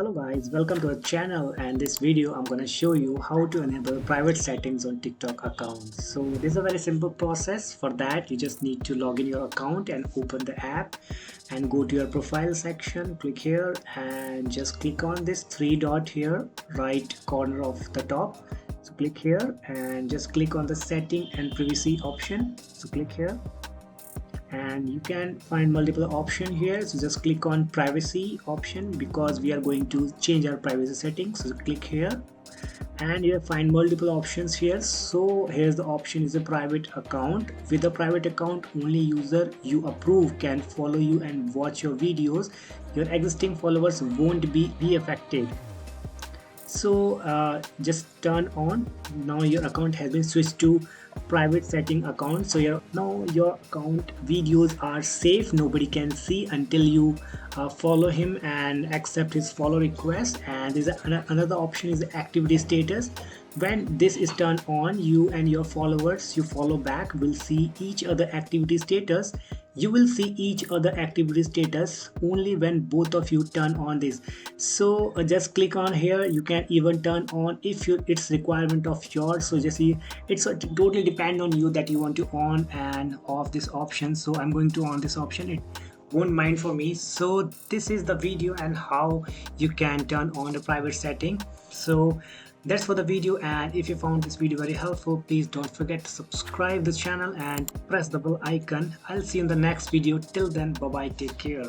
Hello guys, welcome to our channel, and this video I'm going to show you how to enable private settings on TikTok accounts. So this is a very simple process. For that you just need to log in your account and open the app and go to your profile section. Click here and just click on this three dot here right corner of the top. So click here and just click on the setting and privacy option. So click here and you can find multiple options here, so just click on privacy option because we are going to change our privacy settings. So click here and you'll find multiple options here. So here's the option is a private account. With a private account, only user you approve can follow you and watch your videos. Your existing followers won't be affected. So just turn on. Now your account has been switched to private setting account. So now your account videos are safe. Nobody can see until you follow him and accept his follow request. And there's another option is activity status. When this is turned on, you and your followers you follow back will see each other activity status. You will see each other activity status only when both of you turn on this. So just click on here. You can even turn on if it's requirement of yours. So just see, it's totally depend on you that you want to on and off this option. So I'm going to on this option. It won't mind for me. So this is the video and how you can turn on the private setting. So that's for the video, and if you found this video very helpful, please don't forget to subscribe this channel and press the bell icon. I'll see you in the next video. Till then, bye bye, take care.